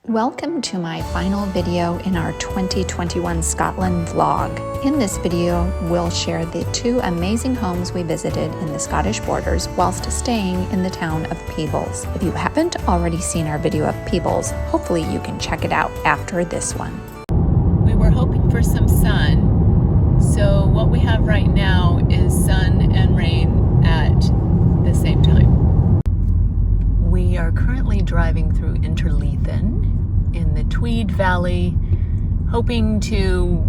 Welcome to my final video in our 2021 Scotland vlog. In this video, we'll share the two amazing homes we visited in the Scottish borders whilst staying in the town of Peebles. If you haven't already seen our video of Peebles, hopefully you can check it out after this one. We were hoping for some sun, so what we have right now is sun and rain at the same time. We are currently driving through Interleithen in the Tweed Valley, hoping to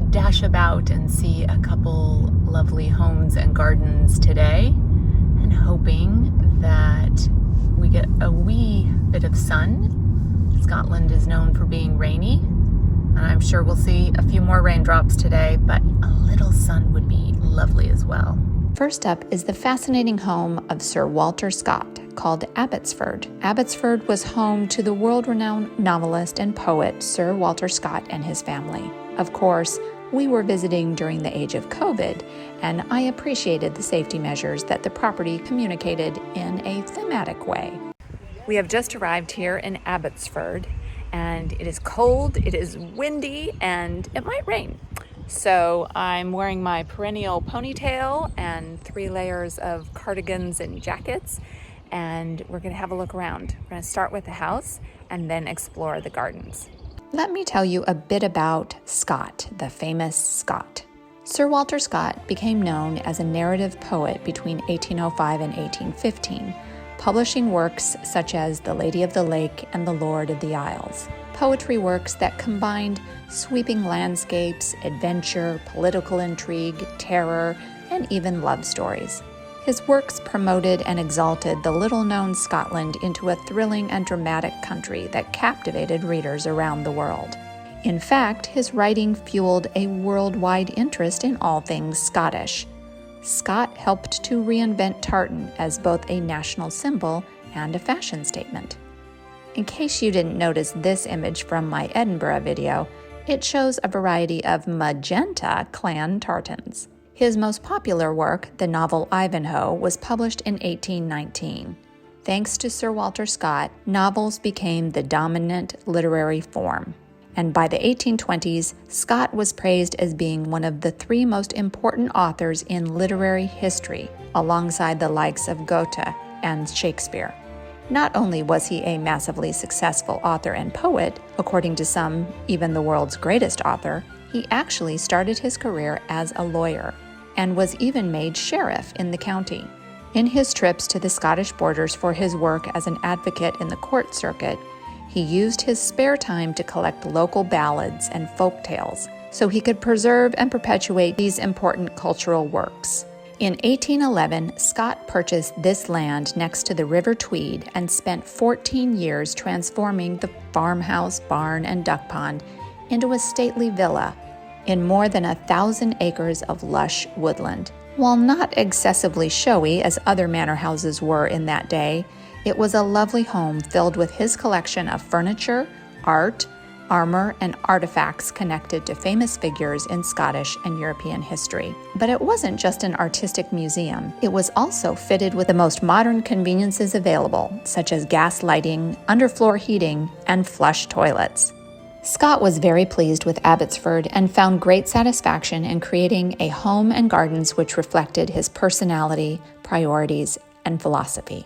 dash about and see a couple lovely homes and gardens today, and hoping that we get a wee bit of sun. Scotland is known for being rainy, and I'm sure we'll see a few more raindrops today, but a little sun would be lovely as well. First up is the fascinating home of Sir Walter Scott, called Abbotsford. Abbotsford was home to the world-renowned novelist and poet Sir Walter Scott and his family. Of course, we were visiting during the age of COVID, and I appreciated the safety measures that the property communicated in a thematic way. We have just arrived here in Abbotsford, and it is cold, it is windy, and it might rain. So I'm wearing my perennial ponytail and 3 layers of cardigans and jackets, and we're going to have a look around. We're going to start with the house and then explore the gardens. Let me tell you a bit about Scott, the famous Scott. Sir Walter Scott became known as a narrative poet between 1805 and 1815, publishing works such as The Lady of the Lake and The Lord of the Isles. Poetry works that combined sweeping landscapes, adventure, political intrigue, terror, and even love stories. His works promoted and exalted the little-known Scotland into a thrilling and dramatic country that captivated readers around the world. In fact, his writing fueled a worldwide interest in all things Scottish. Scott helped to reinvent tartan as both a national symbol and a fashion statement. In case you didn't notice this image from my Edinburgh video, it shows a variety of magenta clan tartans. His most popular work, the novel Ivanhoe, was published in 1819. Thanks to Sir Walter Scott, novels became the dominant literary form. And by the 1820s, Scott was praised as being one of the 3 most important authors in literary history, alongside the likes of Goethe and Shakespeare. Not only was he a massively successful author and poet, according to some, even the world's greatest author, he actually started his career as a lawyer, and was even made sheriff in the county. In his trips to the Scottish borders for his work as an advocate in the court circuit, he used his spare time to collect local ballads and folk tales so he could preserve and perpetuate these important cultural works. In 1811, Scott purchased this land next to the River Tweed and spent 14 years transforming the farmhouse, barn, and duck pond into a stately villa in more than 1,000 acres of lush woodland. While not excessively showy as other manor houses were in that day, it was a lovely home filled with his collection of furniture, art, armor, and artifacts connected to famous figures in Scottish and European history. But it wasn't just an artistic museum. It was also fitted with the most modern conveniences available, such as gas lighting, underfloor heating, and flush toilets. Scott was very pleased with Abbotsford and found great satisfaction in creating a home and gardens which reflected his personality, priorities, and philosophy.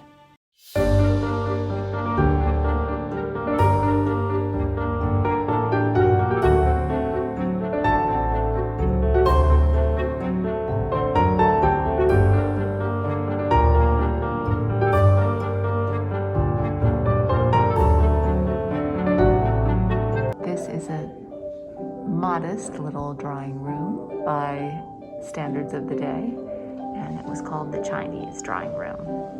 Modest little drawing room by standards of the day, and it was called the Chinese drawing room.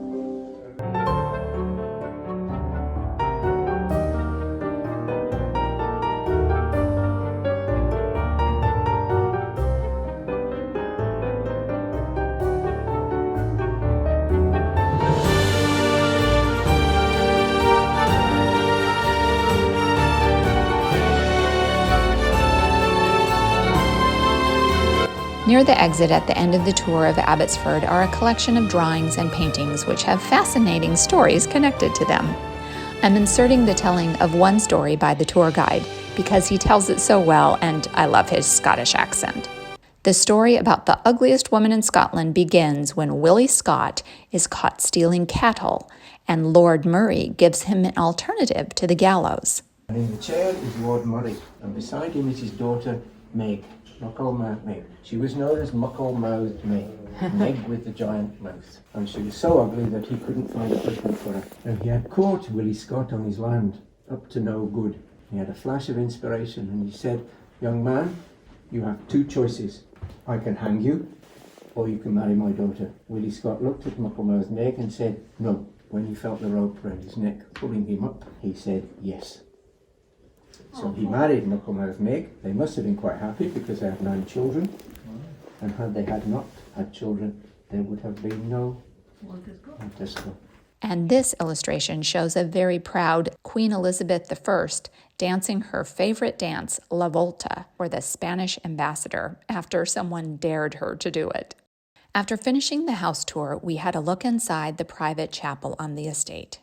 Near the exit at the end of the tour of Abbotsford are a collection of drawings and paintings which have fascinating stories connected to them. I'm inserting the telling of one story by the tour guide because he tells it so well and I love his Scottish accent. The story about the ugliest woman in Scotland begins when Willie Scott is caught stealing cattle and Lord Murray gives him an alternative to the gallows. And in the chair is Lord Murray, and beside him is his daughter Meg, Muckle-mouthed Meg. She was known as Muckle-mouthed Meg, Meg with the giant mouth. And she was so ugly that he couldn't find a husband for her. And he had caught Willie Scott on his land, up to no good. He had a flash of inspiration and he said, "Young man, you have two choices. I can hang you, or you can marry my daughter." Willie Scott looked at Muckle-mouthed Meg and said, "No." When he felt the rope around his neck pulling him up, he said, "Yes." So he married Muckle-mouthed Meg. They must have been quite happy because they had 9 children. And had they had not had children, there would have been no Montesquieu. And this illustration shows a very proud Queen Elizabeth I dancing her favorite dance, La Volta, or the Spanish ambassador, after someone dared her to do it. After finishing the house tour, we had a look inside the private chapel on the estate.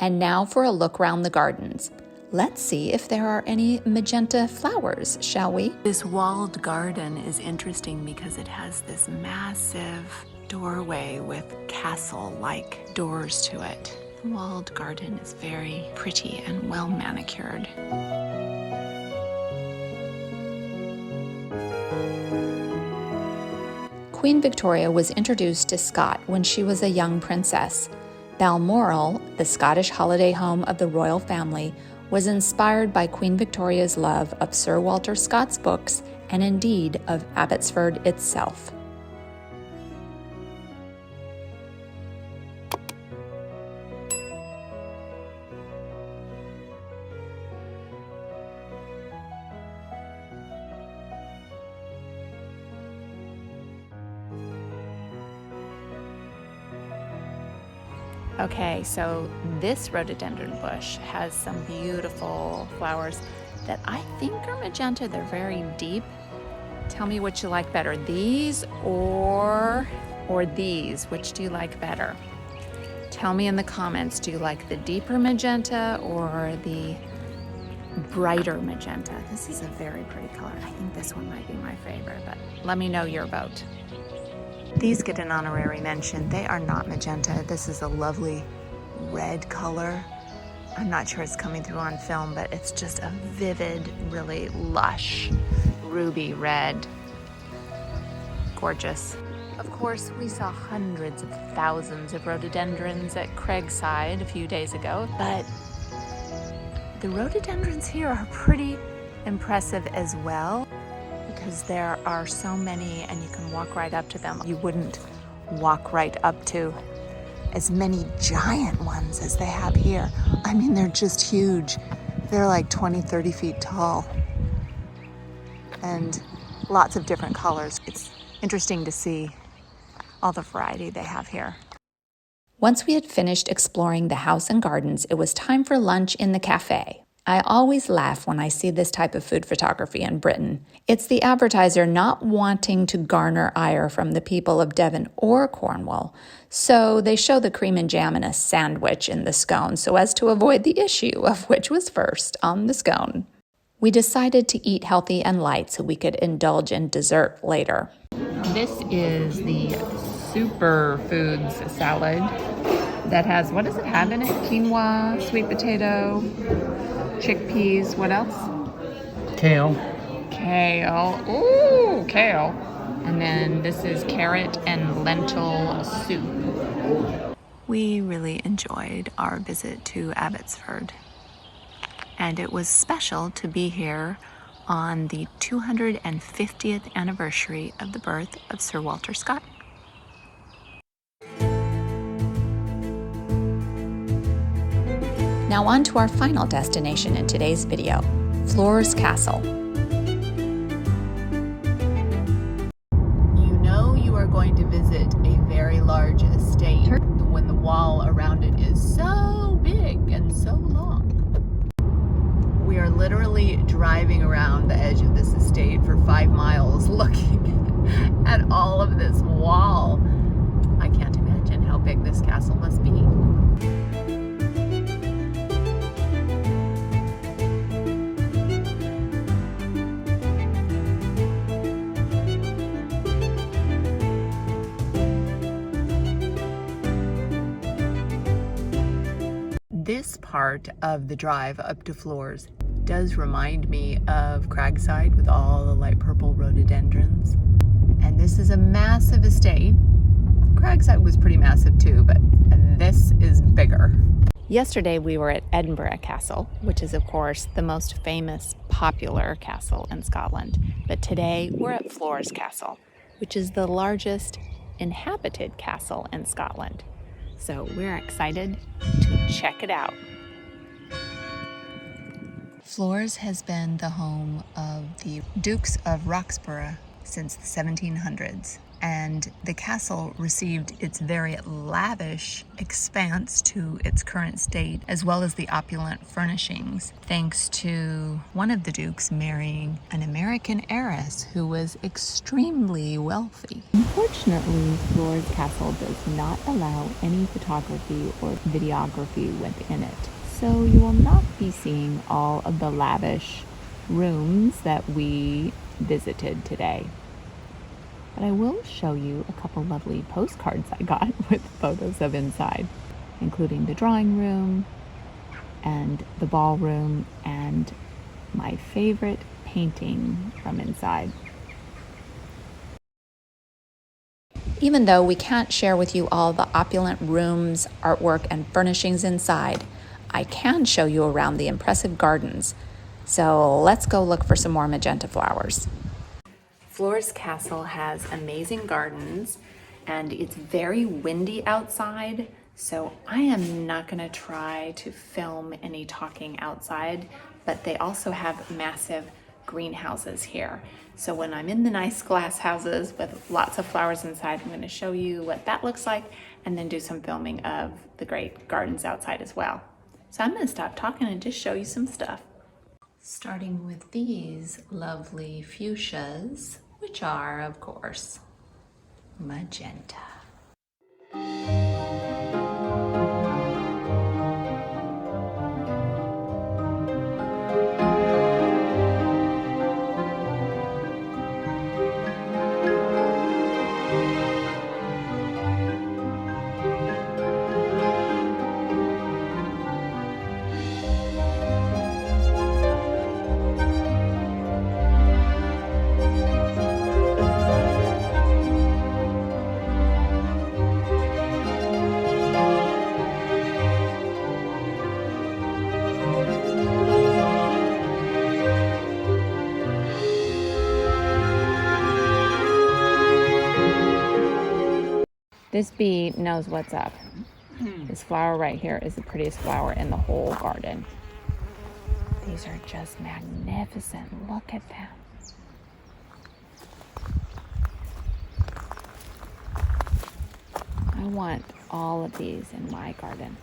And now for a look around the gardens. Let's see if there are any magenta flowers, shall we? This walled garden is interesting because it has this massive doorway with castle-like doors to it. The walled garden is very pretty and well manicured. Queen Victoria was introduced to Scott when she was a young princess. Balmoral, the Scottish holiday home of the royal family, was inspired by Queen Victoria's love of Sir Walter Scott's books and indeed of Abbotsford itself. Okay, so this rhododendron bush has some beautiful flowers that I think are magenta. They're very deep. Tell me what you like better, these or these. Which do you like better? Tell me in the comments, do you like the deeper magenta or the brighter magenta? This is a very pretty color. I think this one might be my favorite, but let me know your vote. These get an honorary mention. They are not magenta. This is a lovely red color. I'm not sure it's coming through on film, but it's just a vivid, really lush ruby red. Gorgeous. Of course, we saw hundreds of thousands of rhododendrons at Craigside a few days ago, but the rhododendrons here are pretty impressive as well, because there are so many and you can walk right up to them. You wouldn't walk right up to as many giant ones as they have here. I mean, they're just huge. They're like 20, 30 feet tall and lots of different colors. It's interesting to see all the variety they have here. Once we had finished exploring the house and gardens, it was time for lunch in the cafe. I always laugh when I see this type of food photography in Britain. It's the advertiser not wanting to garner ire from the people of Devon or Cornwall, so they show the cream and jam in a sandwich in the scone so as to avoid the issue of which was first on the scone. We decided to eat healthy and light so we could indulge in dessert later. This is the superfoods salad that has, what does it have in it? Quinoa, sweet potato, chickpeas, what else? Kale. Kale. Ooh, kale. And then this is carrot and lentil soup. We really enjoyed our visit to Abbotsford, and it was special to be here on the 250th anniversary of the birth of Sir Walter Scott. Now on to our final destination in today's video, Flores Castle. You know you are going to visit a very large estate when the wall around it is so big and so long. We are literally driving around the edge of this estate for 5 miles looking at all of this wall. I can't imagine how big this castle must be. This part of the drive up to Flores does remind me of Craigside with all the light purple rhododendrons. And this is a massive estate. Craigside was pretty massive too, but this is bigger. Yesterday we were at Edinburgh Castle, which is of course the most famous, popular castle in Scotland. But today we're at Flores Castle, which is the largest inhabited castle in Scotland. So we're excited to check it out. Flores has been the home of the Dukes of Roxburghe since the 1700s, and the castle received its very lavish expanse to its current state, as well as the opulent furnishings, thanks to one of the dukes marrying an American heiress who was extremely wealthy. Unfortunately, Flores Castle does not allow any photography or videography within it, so you will not be seeing all of the lavish rooms that we visited today. But I will show you a couple lovely postcards I got with photos of inside, including the drawing room and the ballroom and my favorite painting from inside. Even though we can't share with you all the opulent rooms, artwork, and furnishings inside, I can show you around the impressive gardens. So let's go look for some more magenta flowers. Flores Castle has amazing gardens, and it's very windy outside, so I am not going to try to film any talking outside, but they also have massive greenhouses here. So when I'm in the nice glass houses with lots of flowers inside, I'm going to show you what that looks like and then do some filming of the great gardens outside as well. So I'm going to stop talking and just show you some stuff. Starting with these lovely fuchsias, which are, of course, magenta. This bee knows what's up. This flower right here is the prettiest flower in the whole garden. These are just magnificent. Look at them. I want all of these in my garden.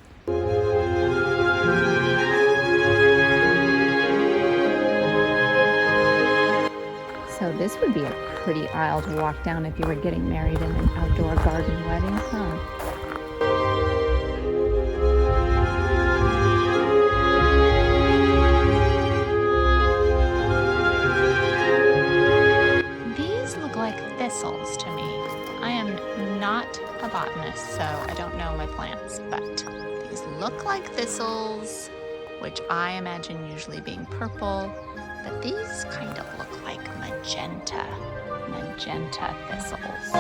So this would be a pretty aisle to walk down if you were getting married in an outdoor garden wedding, huh? These look like thistles to me. I am not a botanist, so I don't know my plants, but these look like thistles, which I imagine usually being purple, but these kind of look like magenta thistles.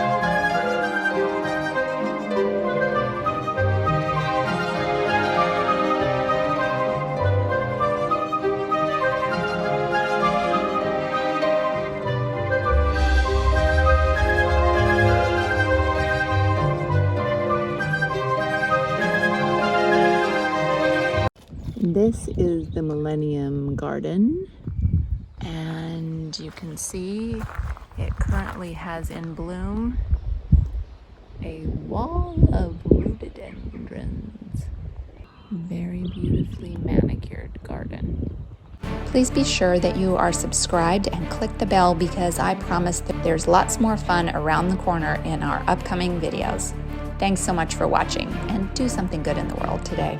This is the Millennium Garden, and you can see it currently has in bloom a wall of rhododendrons. Very beautifully manicured garden. Please be sure that you are subscribed and click the bell because I promise that there's lots more fun around the corner in our upcoming videos. Thanks so much for watching, and do something good in the world today.